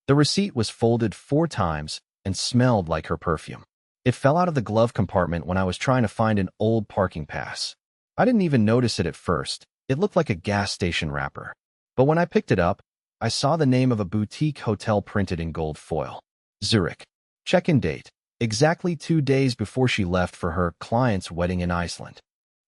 The receipt was folded 4 times and smelled like her perfume. It fell out of the glove compartment when I was trying to find an old parking pass. I didn't even notice it at first. It looked like a gas station wrapper. But when I picked it up, I saw the name of a boutique hotel printed in gold foil. Zurich. Check-in date. Exactly 2 days before she left for her client's wedding in Iceland.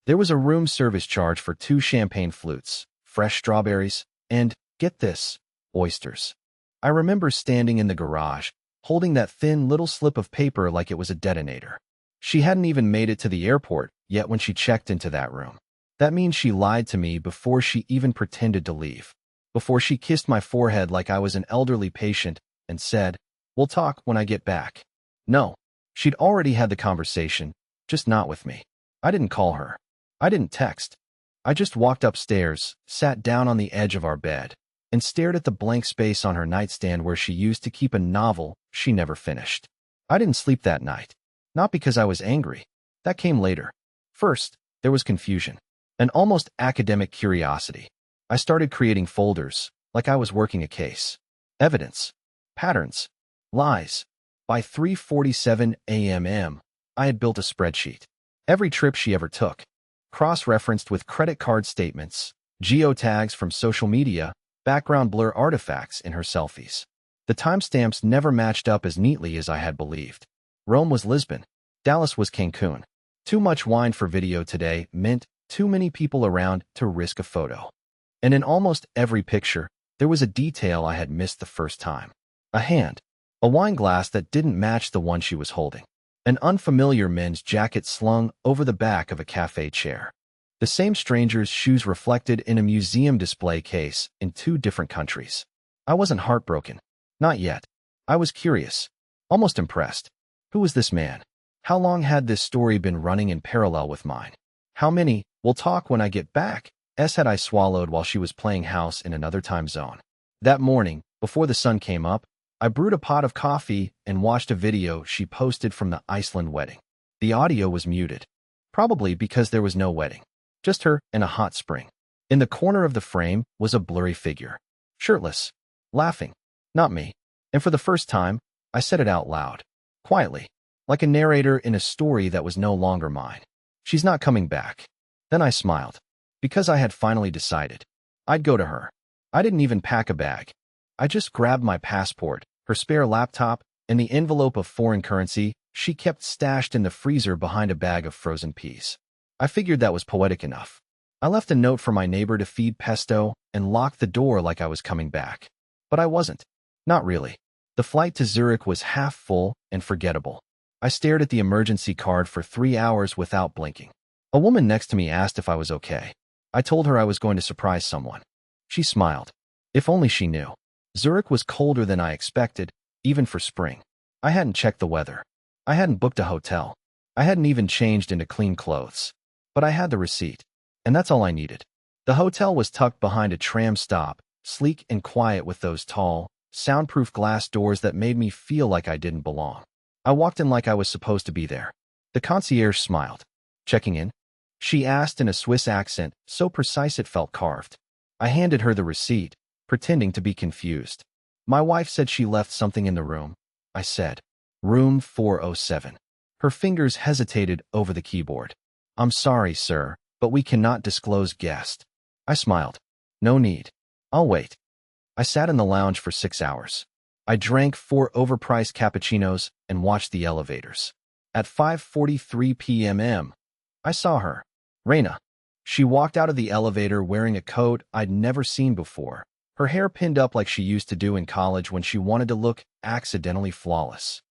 There was a room service charge for 2 champagne flutes, fresh strawberries, and, get this, oysters. I remember standing in the garage, holding that thin little slip of paper like it was a detonator. She hadn't even made it to the airport yet when she checked into that room. That means she lied to me before she even pretended to leave. Before she kissed my forehead like I was an elderly patient and said, "We'll talk when I get back." No, she'd already had the conversation, just not with me. I didn't call her. I didn't text. I just walked upstairs, sat down on the edge of our bed, and stared at the blank space on her nightstand where she used to keep a novel she never finished. I didn't sleep that night. Not because I was angry. That came later. First, there was confusion. An almost academic curiosity. I started creating folders, like I was working a case. Evidence. Patterns. Lies. By 3:47 a.m., I had built a spreadsheet. Every trip she ever took. Cross-referenced with credit card statements, geotags from social media, background blur artifacts in her selfies. The timestamps never matched up as neatly as I had believed. Rome was Lisbon. Dallas was Cancun. Too much wine for video today meant too many people around to risk a photo. And in almost every picture, there was a detail I had missed the first time. A hand. A wine glass that didn't match the one she was holding. An unfamiliar men's jacket slung over the back of a cafe chair. The same stranger's shoes reflected in a museum display case in 2 different countries. I wasn't heartbroken. Not yet. I was curious. Almost impressed. Who was this man? How long had this story been running in parallel with mine? How many, "We'll talk when I get back," had I swallowed while she was playing house in another time zone? That morning, before the sun came up, I brewed a pot of coffee and watched a video she posted from the Iceland wedding. The audio was muted. Probably because there was no wedding. Just her in a hot spring. In the corner of the frame was a blurry figure. Shirtless. Laughing. Not me. And for the first time, I said it out loud. Quietly. Like a narrator in a story that was no longer mine. "She's not coming back." Then I smiled. Because I had finally decided. I'd go to her. I didn't even pack a bag. I just grabbed my passport, her spare laptop, and the envelope of foreign currency she kept stashed in the freezer behind a bag of frozen peas. I figured that was poetic enough. I left a note for my neighbor to feed pesto and locked the door like I was coming back. But I wasn't. Not really. The flight to Zurich was half full and forgettable. I stared at the emergency card for 3 hours without blinking. A woman next to me asked if I was okay. I told her I was going to surprise someone. She smiled. If only she knew. Zurich was colder than I expected, even for spring. I hadn't checked the weather. I hadn't booked a hotel. I hadn't even changed into clean clothes. But I had the receipt. And that's all I needed. The hotel was tucked behind a tram stop, sleek and quiet with those tall, soundproof glass doors that made me feel like I didn't belong. I walked in like I was supposed to be there. The concierge smiled. "Checking in?" she asked in a Swiss accent, so precise it felt carved. I handed her the receipt, pretending to be confused. "My wife said she left something in the room," I said. "Room 407. Her fingers hesitated over the keyboard. "I'm sorry, sir, but we cannot disclose guest." I smiled. "No need. I'll wait." I sat in the lounge for 6 hours. I drank 4 overpriced cappuccinos and watched the elevators. At 5:43 p.m., I saw her. Reina. She walked out of the elevator wearing a coat I'd never seen before, her hair pinned up like she used to do in college when she wanted to look accidentally flawless.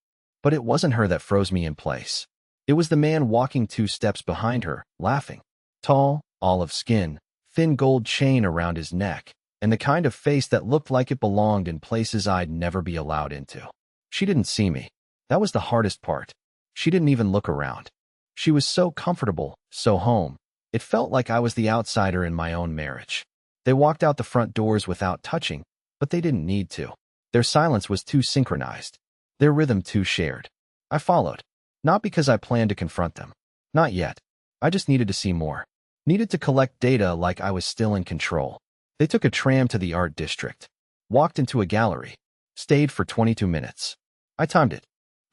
But it wasn't her that froze me in place. It was the man walking 2 steps behind her, laughing. Tall, olive skin, thin gold chain around his neck, and the kind of face that looked like it belonged in places I'd never be allowed into. She didn't see me. That was the hardest part. She didn't even look around. She was so comfortable, so home. It felt like I was the outsider in my own marriage. They walked out the front doors without touching, but they didn't need to. Their silence was too synchronized. Their rhythm too shared. I followed. Not because I planned to confront them. Not yet. I just needed to see more. Needed to collect data like I was still in control. They took a tram to the art district. Walked into a gallery. Stayed for 22 minutes. I timed it.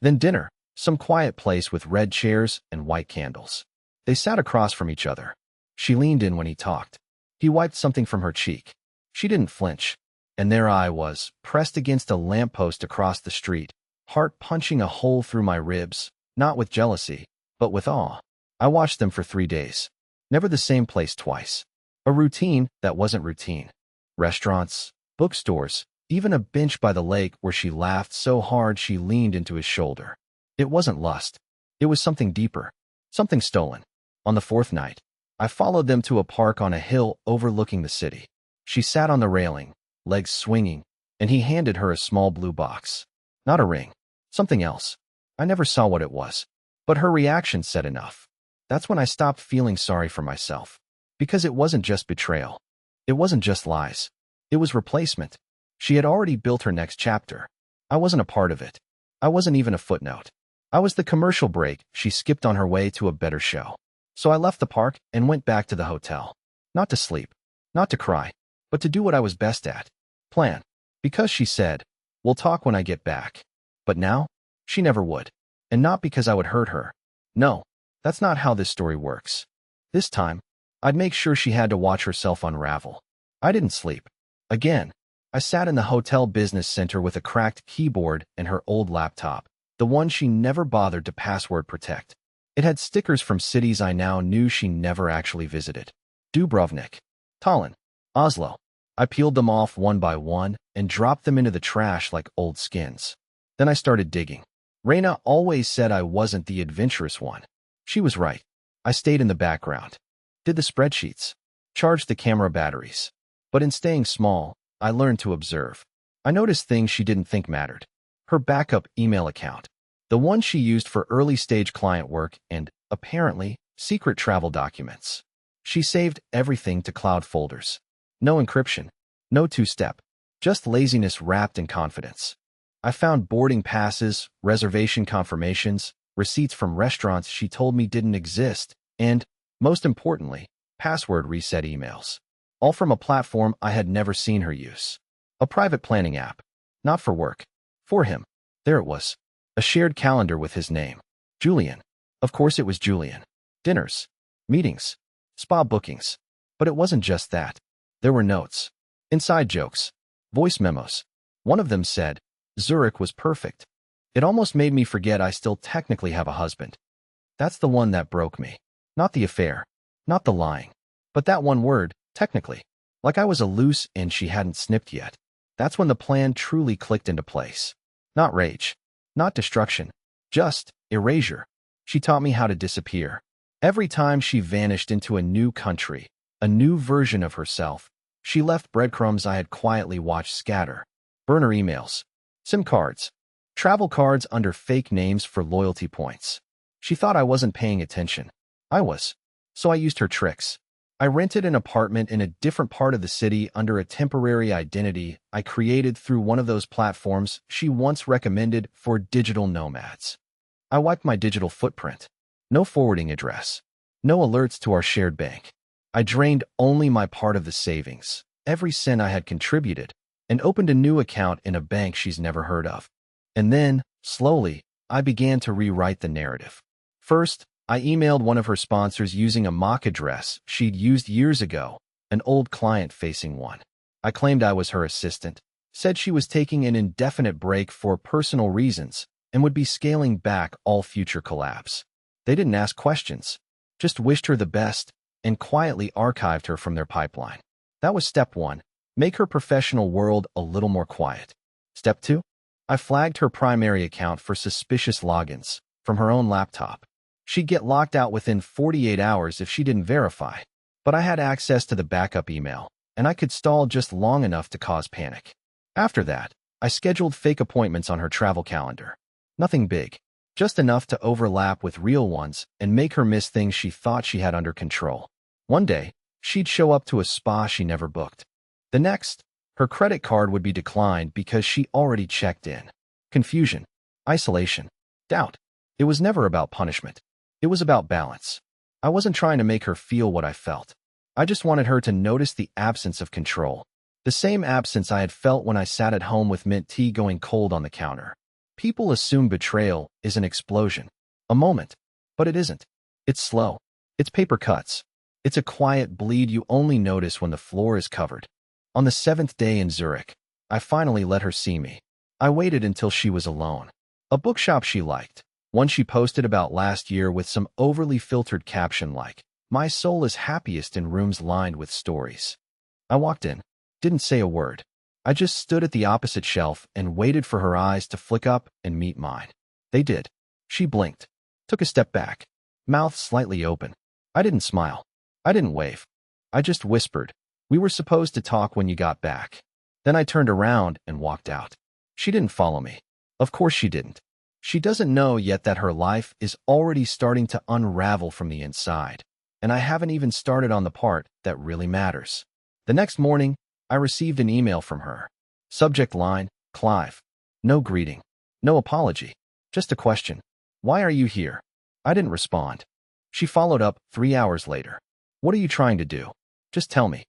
Then dinner, some quiet place with red chairs and white candles. They sat across from each other. She leaned in when he talked. He wiped something from her cheek. She didn't flinch. And there I was, pressed against a lamppost across the street, heart punching a hole through my ribs, not with jealousy, but with awe. I watched them for 3 days. Never the same place twice. A routine that wasn't routine. Restaurants, bookstores, even a bench by the lake where she laughed so hard she leaned into his shoulder. It wasn't lust. It was something deeper. Something stolen. On the 4th night, I followed them to a park on a hill overlooking the city. She sat on the railing, legs swinging, and he handed her a small blue box. Not a ring. Something else. I never saw what it was. But her reaction said enough. That's when I stopped feeling sorry for myself. Because it wasn't just betrayal. It wasn't just lies. It was replacement. She had already built her next chapter. I wasn't a part of it. I wasn't even a footnote. I was the commercial break she skipped on her way to a better show. So I left the park and went back to the hotel. Not to sleep. Not to cry. But to do what I was best at. Plan. Because she said, "We'll talk when I get back." But now, she never would. And not because I would hurt her. No, that's not how this story works. This time, I'd make sure she had to watch herself unravel. I didn't sleep. Again, I sat in the hotel business center with a cracked keyboard and her old laptop, the one she never bothered to password protect. It had stickers from cities I now knew she never actually visited. Dubrovnik, Tallinn, Oslo. I peeled them off one by one and dropped them into the trash like old skins. Then I started digging. Raina always said I wasn't the adventurous one. She was right. I stayed in the background. Did the spreadsheets. Charged the camera batteries. But in staying small, I learned to observe. I noticed things she didn't think mattered. Her backup email account. The one she used for early-stage client work and, apparently, secret travel documents. She saved everything to cloud folders. No encryption. No two-step. Just laziness wrapped in confidence. I found boarding passes, reservation confirmations, receipts from restaurants she told me didn't exist, and, most importantly, password reset emails. All from a platform I had never seen her use. A private planning app. Not for work. For him. There it was. A shared calendar with his name. Julian. Of course it was Julian. Dinners. Meetings. Spa bookings. But it wasn't just that. There were notes. Inside jokes. Voice memos. One of them said, "Zurich was perfect." It almost made me forget I still technically have a husband. That's the one that broke me. Not the affair. Not the lying. But that one word, technically. Like I was a loose end she hadn't snipped yet. That's when the plan truly clicked into place. Not rage. Not destruction. Just erasure. She taught me how to disappear. Every time she vanished into a new country, a new version of herself, she left breadcrumbs I had quietly watched scatter. Burner emails. SIM cards. Travel cards under fake names for loyalty points. She thought I wasn't paying attention. I was. So I used her tricks. I rented an apartment in a different part of the city under a temporary identity I created through one of those platforms she once recommended for digital nomads. I wiped my digital footprint. No forwarding address. No alerts to our shared bank. I drained only my part of the savings, every cent I had contributed, and opened a new account in a bank she's never heard of. And then, slowly, I began to rewrite the narrative. First, I emailed one of her sponsors using a mock address she'd used years ago, an old client-facing one. I claimed I was her assistant, said she was taking an indefinite break for personal reasons, and would be scaling back all future collabs. They didn't ask questions, just wished her the best, and quietly archived her from their pipeline. That was step 1, make her professional world a little more quiet. Step 2, I flagged her primary account for suspicious logins from her own laptop. She'd get locked out within 48 hours if she didn't verify, but I had access to the backup email, and I could stall just long enough to cause panic. After that, I scheduled fake appointments on her travel calendar. Nothing big, just enough to overlap with real ones and make her miss things she thought she had under control. One day, she'd show up to a spa she never booked. The next, her credit card would be declined because she already checked in. Confusion, isolation, doubt. It was never about punishment. It was about balance. I wasn't trying to make her feel what I felt. I just wanted her to notice the absence of control. The same absence I had felt when I sat at home with mint tea going cold on the counter. People assume betrayal is an explosion, a moment, but it isn't. It's slow. It's paper cuts. It's a quiet bleed you only notice when the floor is covered. On the 7th day in Zurich, I finally let her see me. I waited until she was alone. A bookshop she liked, one she posted about last year with some overly filtered caption like, "My soul is happiest in rooms lined with stories." I walked in, didn't say a word. I just stood at the opposite shelf and waited for her eyes to flick up and meet mine. They did. She blinked, took a step back, mouth slightly open. I didn't smile. I didn't wave. I just whispered, "We were supposed to talk when you got back." Then I turned around and walked out. She didn't follow me. Of course she didn't. She doesn't know yet that her life is already starting to unravel from the inside, and I haven't even started on the part that really matters. The next morning, I received an email from her. Subject line, "Clive." No greeting. No apology. Just a question. "Why are you here?" I didn't respond. She followed up 3 hours later. "What are you trying to do? Just tell me."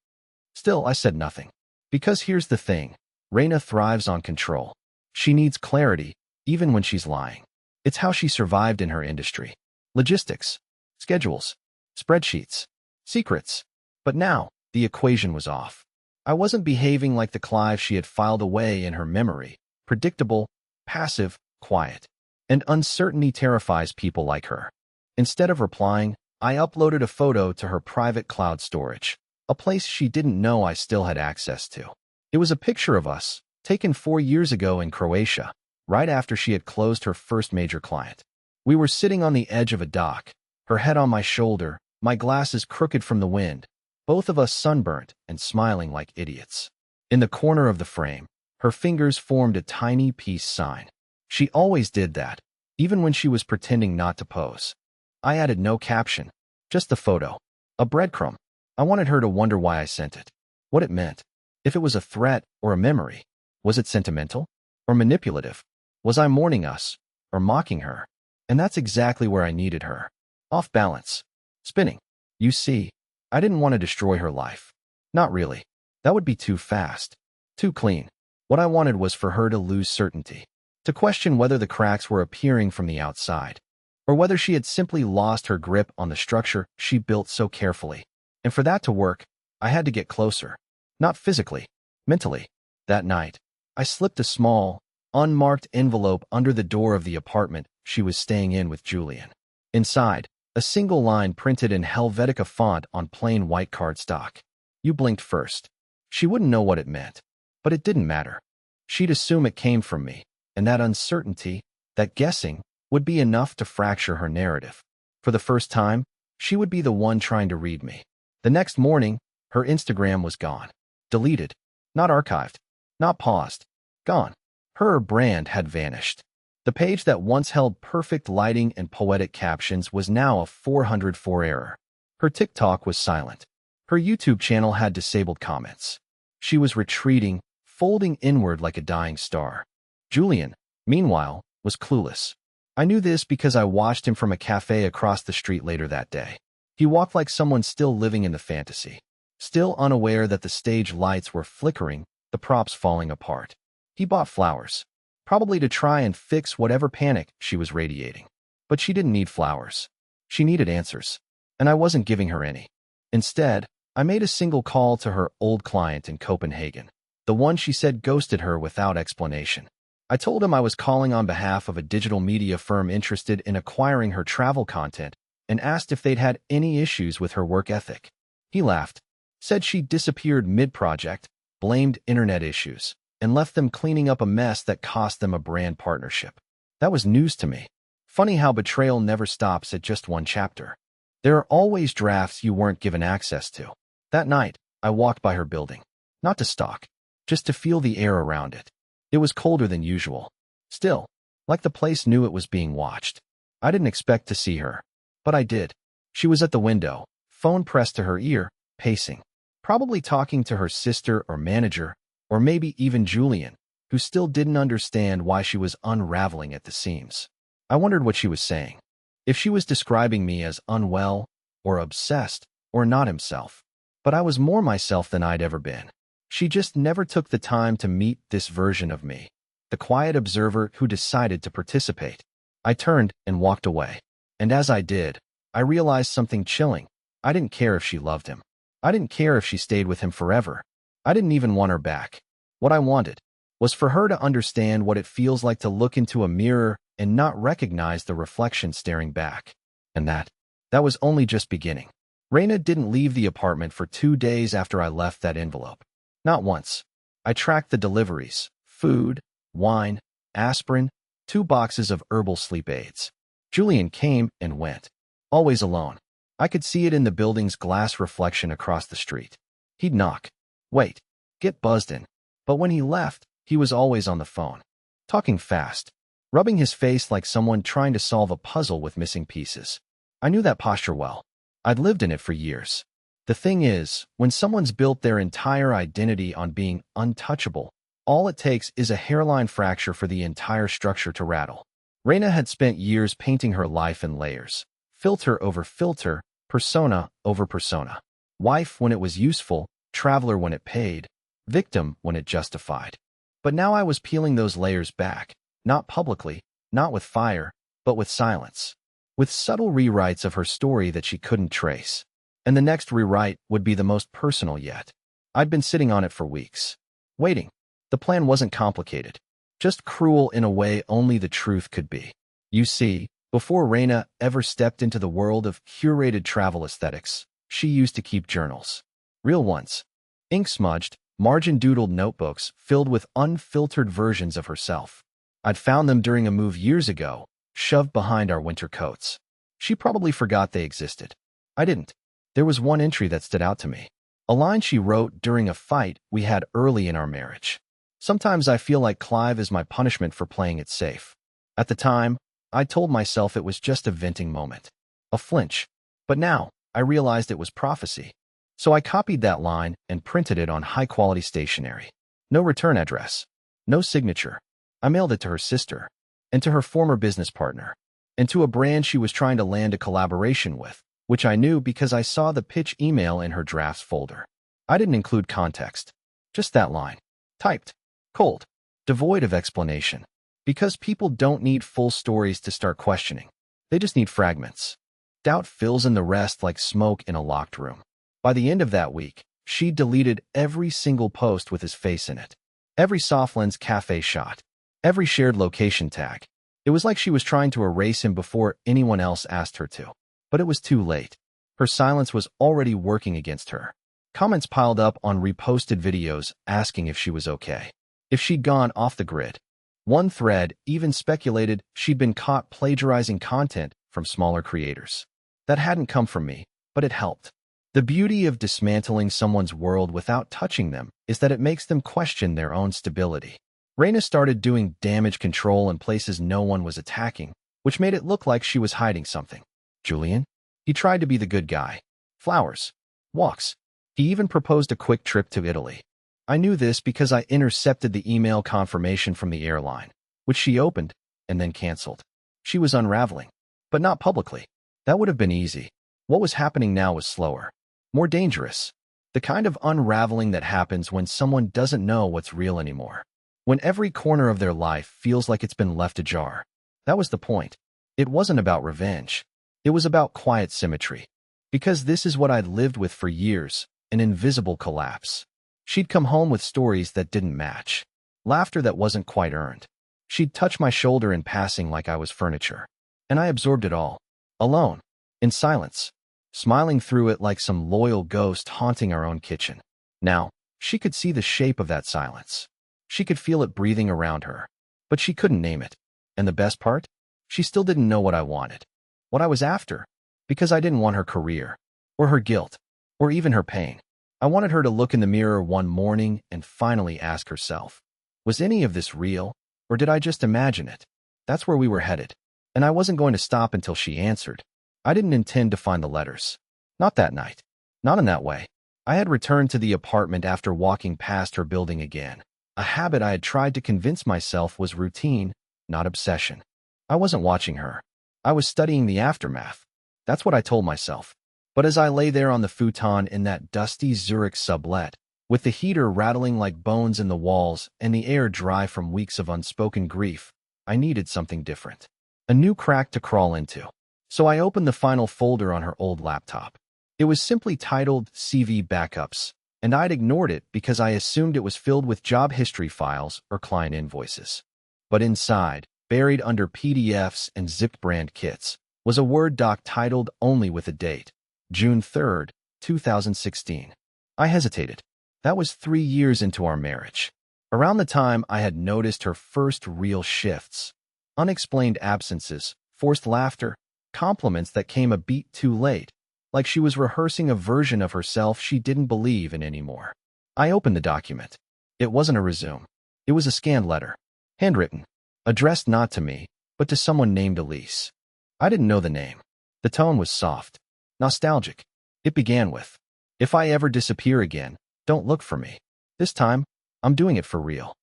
Still, I said nothing. Because here's the thing. Reina thrives on control. She needs clarity, even when she's lying. It's how she survived in her industry. Logistics, schedules, spreadsheets, secrets. But now, the equation was off. I wasn't behaving like the Clive she had filed away in her memory. Predictable, passive, quiet. And uncertainty terrifies people like her. Instead of replying, I uploaded a photo to her private cloud storage, a place she didn't know I still had access to. It was a picture of us, taken 4 years ago in Croatia, right after she had closed her first major client. We were sitting on the edge of a dock, her head on my shoulder, my glasses crooked from the wind, both of us sunburnt and smiling like idiots. In the corner of the frame, her fingers formed a tiny peace sign. She always did that, even when she was pretending not to pose. I added no caption, just the photo. A breadcrumb. I wanted her to wonder why I sent it, what it meant, if it was a threat or a memory. Was it sentimental or manipulative? Was I mourning us or mocking her? And that's exactly where I needed her. Off balance. Spinning. You see, I didn't want to destroy her life. Not really. That would be too fast. Too clean. What I wanted was for her to lose certainty. To question whether the cracks were appearing from the outside, or whether she had simply lost her grip on the structure she built so carefully. And for that to work, I had to get closer. Not physically, mentally. That night, I slipped a small, unmarked envelope under the door of the apartment she was staying in with Julian. Inside, a single line printed in Helvetica font on plain white cardstock. You blinked first. She wouldn't know what it meant, but it didn't matter. She'd assume it came from me, and that uncertainty, that guessing, would be enough to fracture her narrative. For the first time, she would be the one trying to read me. The next morning, her Instagram was gone. Deleted. Not archived. Not paused. Gone. Her brand had vanished. The page that once held perfect lighting and poetic captions was now a 404 error. Her TikTok was silent. Her YouTube channel had disabled comments. She was retreating, folding inward like a dying star. Julian, meanwhile, was clueless. I knew this because I watched him from a cafe across the street later that day. He walked like someone still living in the fantasy, still unaware that the stage lights were flickering, the props falling apart. He bought flowers, probably to try and fix whatever panic she was radiating. But she didn't need flowers. She needed answers, and I wasn't giving her any. Instead, I made a single call to her old client in Copenhagen, the one she said ghosted her without explanation. I told him I was calling on behalf of a digital media firm interested in acquiring her travel content and asked if they'd had any issues with her work ethic. He laughed, said she'd disappeared mid-project, blamed internet issues, and left them cleaning up a mess that cost them a brand partnership. That was news to me. Funny how betrayal never stops at just one chapter. There are always drafts you weren't given access to. That night, I walked by her building, not to stalk, just to feel the air around it. It was colder than usual. Still, like the place knew it was being watched. I didn't expect to see her, but I did. She was at the window, phone pressed to her ear, pacing, probably talking to her sister or manager, or maybe even Julian, who still didn't understand why she was unraveling at the seams. I wondered what she was saying. If she was describing me as unwell, or obsessed, or not himself. But I was more myself than I'd ever been. She just never took the time to meet this version of me, the quiet observer who decided to participate. I turned and walked away. And as I did, I realized something chilling. I didn't care if she loved him. I didn't care if she stayed with him forever. I didn't even want her back. What I wanted was for her to understand what it feels like to look into a mirror and not recognize the reflection staring back. And that was only just beginning. Reina didn't leave the apartment for 2 days after I left that envelope. Not once. I tracked the deliveries: food, wine, aspirin, 2 boxes of herbal sleep aids. Julian came and went, always alone. I could see it in the building's glass reflection across the street. He'd knock, wait, get buzzed in. But when he left, he was always on the phone, talking fast, rubbing his face like someone trying to solve a puzzle with missing pieces. I knew that posture well. I'd lived in it for years. The thing is, when someone's built their entire identity on being untouchable, all it takes is a hairline fracture for the entire structure to rattle. Reina had spent years painting her life in layers, filter over filter, persona over persona. Wife when it was useful, traveler when it paid, victim when it justified. But now I was peeling those layers back, not publicly, not with fire, but with silence. With subtle rewrites of her story that she couldn't trace. And the next rewrite would be the most personal yet. I'd been sitting on it for weeks. Waiting. The plan wasn't complicated. Just cruel in a way only the truth could be. You see, before Reina ever stepped into the world of curated travel aesthetics, she used to keep journals. Real ones. Ink-smudged, margin-doodled notebooks filled with unfiltered versions of herself. I'd found them during a move years ago, shoved behind our winter coats. She probably forgot they existed. I didn't. There was one entry that stood out to me. A line she wrote during a fight we had early in our marriage. Sometimes I feel like Clive is my punishment for playing it safe. At the time, I told myself it was just a venting moment. A flinch. But now, I realized it was prophecy. So I copied that line and printed it on high-quality stationery. No return address. No signature. I mailed it to her sister, and to her former business partner, and to a brand she was trying to land a collaboration with, which I knew because I saw the pitch email in her drafts folder. I didn't include context. Just that line. Typed. Cold. Devoid of explanation. Because people don't need full stories to start questioning. They just need fragments. Doubt fills in the rest like smoke in a locked room. By the end of that week, she deleted every single post with his face in it. Every Softlands cafe shot. Every shared location tag. It was like she was trying to erase him before anyone else asked her to. But it was too late. Her silence was already working against her. Comments piled up on reposted videos asking if she was okay, if she'd gone off the grid. One thread even speculated she'd been caught plagiarizing content from smaller creators. That hadn't come from me, but it helped. The beauty of dismantling someone's world without touching them is that it makes them question their own stability. Reina started doing damage control in places no one was attacking, which made it look like she was hiding something. Julian? He tried to be the good guy. Flowers. Walks. He even proposed a quick trip to Italy. I knew this because I intercepted the email confirmation from the airline, which she opened and then canceled. She was unraveling, but not publicly. That would have been easy. What was happening now was slower, more dangerous. The kind of unraveling that happens when someone doesn't know what's real anymore. When every corner of their life feels like it's been left ajar. That was the point. It wasn't about revenge. It was about quiet symmetry. Because this is what I'd lived with for years, an invisible collapse. She'd come home with stories that didn't match. Laughter that wasn't quite earned. She'd touch my shoulder in passing like I was furniture. And I absorbed it all. Alone. In silence. Smiling through it like some loyal ghost haunting our own kitchen. Now, she could see the shape of that silence. She could feel it breathing around her. But she couldn't name it. And the best part? She still didn't know what I wanted. What I was after. Because I didn't want her career. Or her guilt. Or even her pain. I wanted her to look in the mirror one morning and finally ask herself, was any of this real, or did I just imagine it? That's where we were headed. And I wasn't going to stop until she answered. I didn't intend to find the letters. Not that night. Not in that way. I had returned to the apartment after walking past her building again. A habit I had tried to convince myself was routine, not obsession. I wasn't watching her. I was studying the aftermath. That's what I told myself. But as I lay there on the futon in that dusty Zurich sublet, With the heater rattling like bones in the walls and the air dry from weeks of unspoken grief, I needed something different. A new crack to crawl into. So I opened the final folder on her old laptop. It was simply titled CV Backups, and I'd ignored it because I assumed it was filled with job history files or client invoices. But inside, buried under PDFs and zipped brand kits, was a Word doc titled only with a date, June 3rd, 2016. I hesitated. That was 3 years into our marriage. Around the time I had noticed her first real shifts. Unexplained absences, forced laughter, compliments that came a beat too late, like she was rehearsing a version of herself she didn't believe in anymore. I opened the document. It wasn't a resume. It was a scanned letter. Handwritten. Addressed not to me, but to someone named Elise. I didn't know the name. The tone was soft. Nostalgic. It began with, "If I ever disappear again, don't look for me. This time, I'm doing it for real."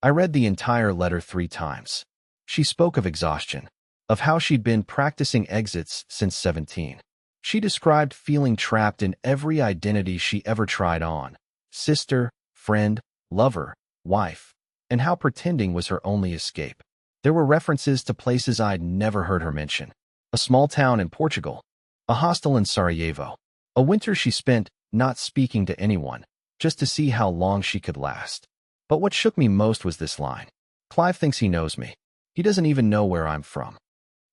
I read the entire letter 3 times. She spoke of exhaustion, of how she'd been practicing exits since 17. She described feeling trapped in every identity she ever tried on: sister, friend, lover, wife, and how pretending was her only escape. There were references to places I'd never heard her mention. A small town in Portugal, a hostel in Sarajevo, a winter she spent not speaking to anyone, just to see how long she could last. But what shook me most was this line. "Clive thinks he knows me. He doesn't even know where I'm from."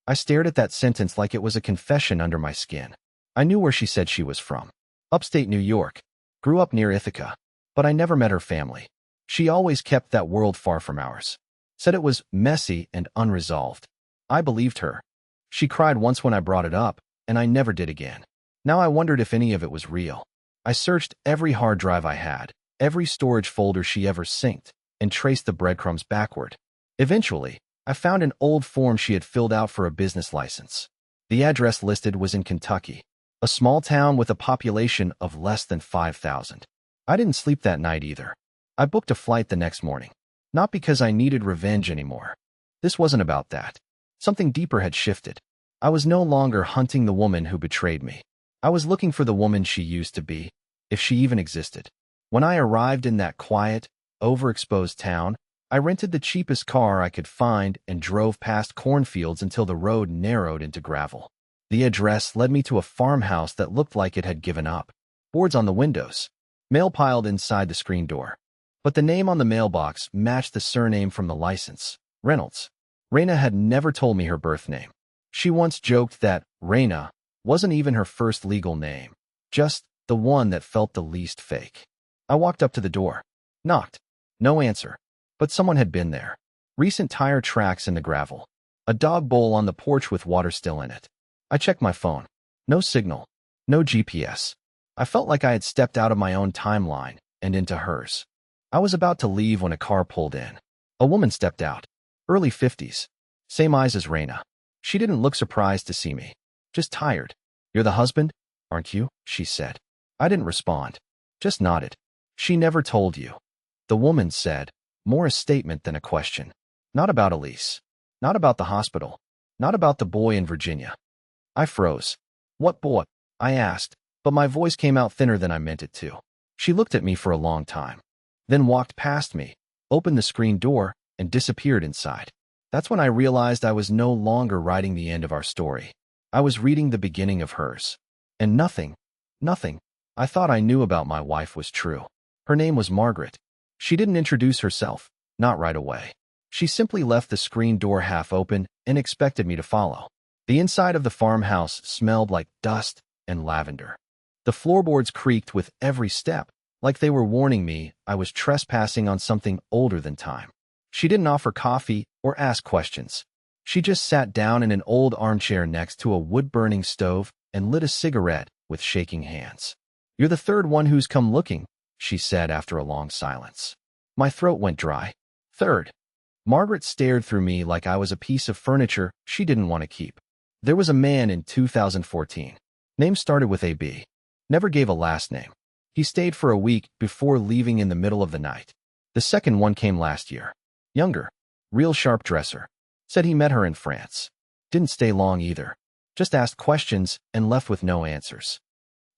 I stared at that sentence like it was a confession under my skin. I knew where she said she was from. Upstate New York. Grew up near Ithaca. But I never met her family. She always kept that world far from ours. Said it was messy and unresolved. I believed her. She cried once when I brought it up, and I never did again. Now I wondered if any of it was real. I searched every hard drive I had, every storage folder she ever synced, and traced the breadcrumbs backward. Eventually, I found an old form she had filled out for a business license. The address listed was in Kentucky, a small town with a population of less than 5,000. I didn't sleep that night either. I booked a flight the next morning. Not because I needed revenge anymore. This wasn't about that. Something deeper had shifted. I was no longer hunting the woman who betrayed me. I was looking for the woman she used to be, if she even existed. When I arrived in that quiet, overexposed town, I rented the cheapest car I could find and drove past cornfields until the road narrowed into gravel. The address led me to a farmhouse that looked like it had given up. Boards on the windows. Mail piled inside the screen door. But the name on the mailbox matched the surname from the license, Reynolds. Raina had never told me her birth name. She once joked that Raina wasn't even her first legal name, just the one that felt the least fake. I walked up to the door. Knocked. No answer. But someone had been there. Recent tire tracks in the gravel. A dog bowl on the porch with water still in it. I checked my phone. No signal. No GPS. I felt like I had stepped out of my own timeline and into hers. I was about to leave when a car pulled in. A woman stepped out. Early 50s. Same eyes as Raina. She didn't look surprised to see me. Just tired. "You're the husband, aren't you?" she said. I didn't respond. Just nodded. "She never told you." The woman said, more a statement than a question. Not about Elise. Not about the hospital. Not about the boy in Virginia. I froze. "What boy?" I asked, but my voice came out thinner than I meant it to. She looked at me for a long time, then walked past me, opened the screen door, and disappeared inside. That's when I realized I was no longer writing the end of our story. I was reading the beginning of hers. And nothing I thought I knew about my wife was true. Her name was Margaret. She didn't introduce herself, not right away. She simply left the screen door half open and expected me to follow. The inside of the farmhouse smelled like dust and lavender. The floorboards creaked with every step, like they were warning me I was trespassing on something older than time. She didn't offer coffee or ask questions. She just sat down in an old armchair next to a wood-burning stove and lit a cigarette with shaking hands. "You're the third one who's come looking," she said after a long silence. My throat went dry. Third. Margaret stared through me like I was a piece of furniture she didn't want to keep. "There was a man in 2014. Name started with AB. Never gave a last name. He stayed for a week before leaving in the middle of the night. The second one came last year. Younger. Real sharp dresser. Said he met her in France. Didn't stay long either. Just asked questions and left with no answers."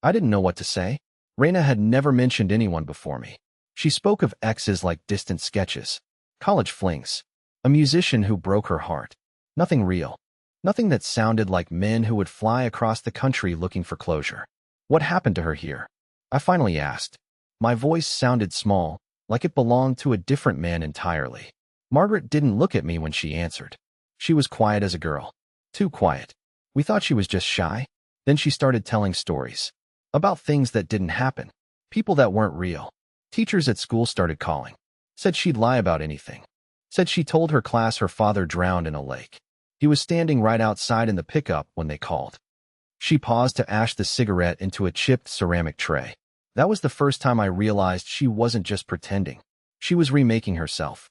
I didn't know what to say. Raina had never mentioned anyone before me. She spoke of exes like distant sketches, college flings, a musician who broke her heart. Nothing real. Nothing that sounded like men who would fly across the country looking for closure. What happened to her here? I finally asked. My voice sounded small, like it belonged to a different man entirely. Margaret didn't look at me when she answered. She was quiet as a girl. Too quiet. We thought she was just shy. Then she started telling stories. About things that didn't happen. People that weren't real. Teachers at school started calling. Said she'd lie about anything. Said she told her class her father drowned in a lake. He was standing right outside in the pickup when they called. She paused to ash the cigarette into a chipped ceramic tray. That was the first time I realized she wasn't just pretending. She was remaking herself.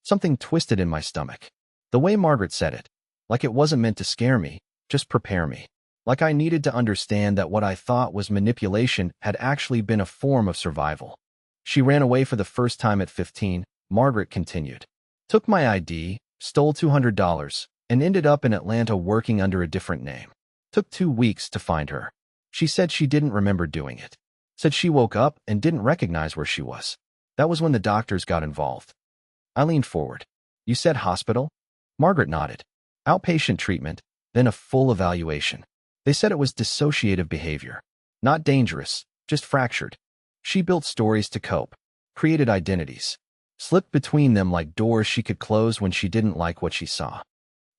Something twisted in my stomach. The way Margaret said it. Like it wasn't meant to scare me, just prepare me. Like I needed to understand that what I thought was manipulation had actually been a form of survival. She ran away for the first time at 15, Margaret continued. Took my ID, stole $200, and ended up in Atlanta working under a different name. Took 2 weeks to find her. She said she didn't remember doing it. Said she woke up and didn't recognize where she was. That was when the doctors got involved. I leaned forward. You said hospital? Margaret nodded. Outpatient treatment, then a full evaluation. They said it was dissociative behavior. Not dangerous, just fractured. She built stories to cope, created identities, slipped between them like doors she could close when she didn't like what she saw.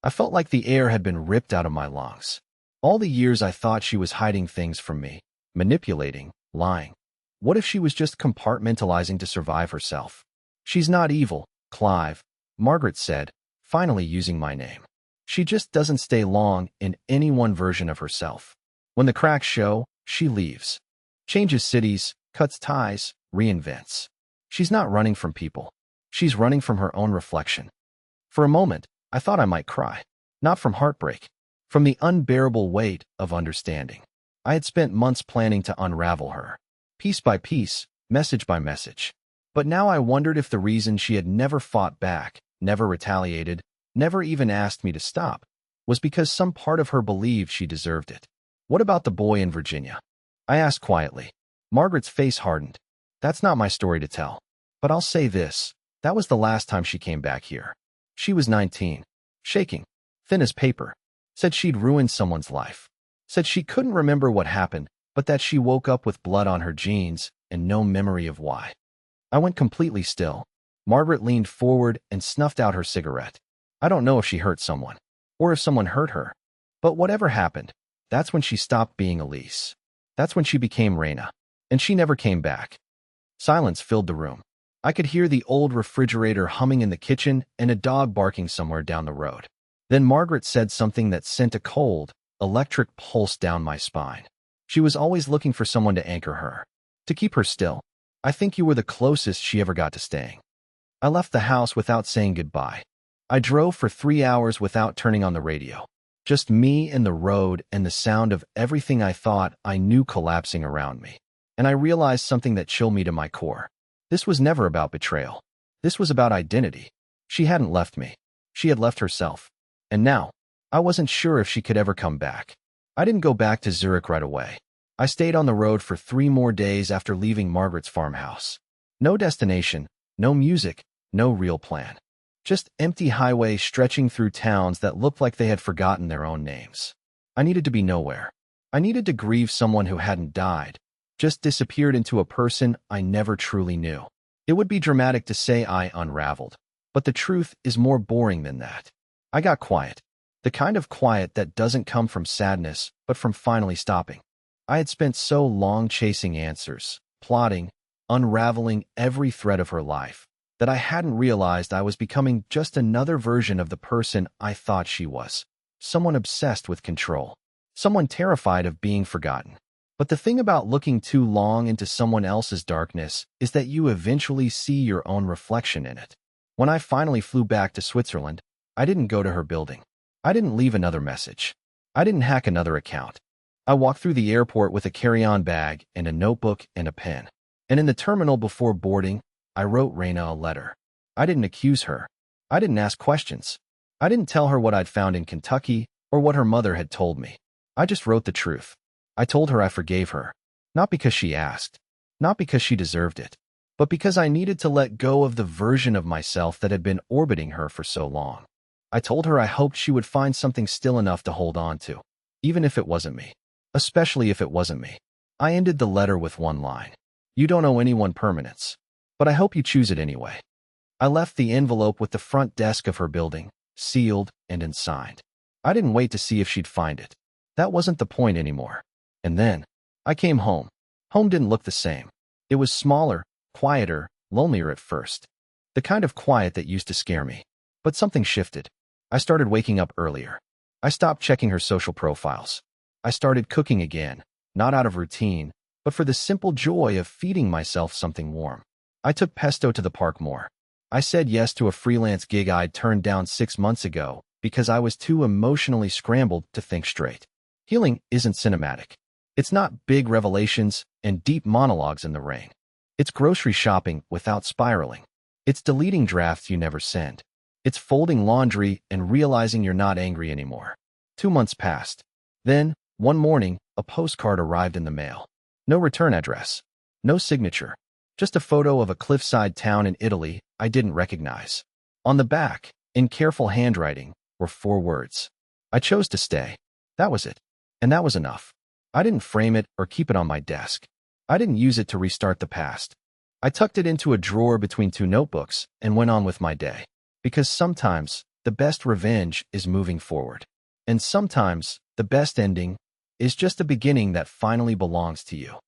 I felt like the air had been ripped out of my lungs. All the years I thought she was hiding things from me, manipulating, lying. What if she was just compartmentalizing to survive herself? She's not evil, Clive, Margaret said, finally using my name. She just doesn't stay long in any one version of herself. When the cracks show, she leaves. Changes cities, cuts ties, reinvents. She's not running from people. She's running from her own reflection. For a moment, I thought I might cry. Not from heartbreak. From the unbearable weight of understanding. I had spent months planning to unravel her. Piece by piece, message by message. But now I wondered if the reason she had never fought back, never retaliated, never even asked me to stop, was because some part of her believed she deserved it. What about the boy in Virginia? I asked quietly. Margaret's face hardened. That's not my story to tell. But I'll say this. That was the last time she came back here. She was 19. Shaking. Thin as paper. Said she'd ruined someone's life. Said she couldn't remember what happened, but that she woke up with blood on her jeans and no memory of why. I went completely still. Margaret leaned forward and snuffed out her cigarette. I don't know if she hurt someone, or if someone hurt her. But whatever happened, that's when she stopped being Elise. That's when she became Raina. And she never came back. Silence filled the room. I could hear the old refrigerator humming in the kitchen and a dog barking somewhere down the road. Then Margaret said something that sent a cold, electric pulse down my spine. She was always looking for someone to anchor her, to keep her still. I think you were the closest she ever got to staying. I left the house without saying goodbye. I drove for 3 hours without turning on the radio. Just me and the road and the sound of everything I thought I knew collapsing around me. And I realized something that chilled me to my core. This was never about betrayal. This was about identity. She hadn't left me. She had left herself. And now, I wasn't sure if she could ever come back. I didn't go back to Zurich right away. I stayed on the road for 3 more days after leaving Margaret's farmhouse. No destination, no music, no real plan. Just empty highways stretching through towns that looked like they had forgotten their own names. I needed to be nowhere. I needed to grieve someone who hadn't died, just disappeared into a person I never truly knew. It would be dramatic to say I unraveled, but the truth is more boring than that. I got quiet. The kind of quiet that doesn't come from sadness, but from finally stopping. I had spent so long chasing answers, plotting, unraveling every thread of her life, that I hadn't realized I was becoming just another version of the person I thought she was. Someone obsessed with control. Someone terrified of being forgotten. But the thing about looking too long into someone else's darkness is that you eventually see your own reflection in it. When I finally flew back to Switzerland, I didn't go to her building. I didn't leave another message. I didn't hack another account. I walked through the airport with a carry-on bag and a notebook and a pen. And in the terminal before boarding, I wrote Raina a letter. I didn't accuse her. I didn't ask questions. I didn't tell her what I'd found in Kentucky or what her mother had told me. I just wrote the truth. I told her I forgave her. Not because she asked, not because she deserved it, but because I needed to let go of the version of myself that had been orbiting her for so long. I told her I hoped she would find something still enough to hold on to, even if it wasn't me. Especially if it wasn't me. I ended the letter with one line. You don't owe anyone permanence, but I hope you choose it anyway. I left the envelope with the front desk of her building, sealed and unsigned. I didn't wait to see if she'd find it. That wasn't the point anymore. And then, I came home. Home didn't look the same. It was smaller, quieter, lonelier at first. The kind of quiet that used to scare me. But something shifted. I started waking up earlier. I stopped checking her social profiles. I started cooking again, not out of routine, but for the simple joy of feeding myself something warm. I took pesto to the park more. I said yes to a freelance gig I'd turned down 6 months ago because I was too emotionally scrambled to think straight. Healing isn't cinematic. It's not big revelations and deep monologues in the rain. It's grocery shopping without spiraling. It's deleting drafts you never send. It's folding laundry and realizing you're not angry anymore. 2 months passed. Then, one morning, a postcard arrived in the mail. No return address. No signature. Just a photo of a cliffside town in Italy I didn't recognize. On the back, in careful handwriting, were 4 words. I chose to stay. That was it. And that was enough. I didn't frame it or keep it on my desk. I didn't use it to restart the past. I tucked it into a drawer between 2 notebooks and went on with my day. Because sometimes, the best revenge is moving forward. And sometimes, the best ending is just a beginning that finally belongs to you.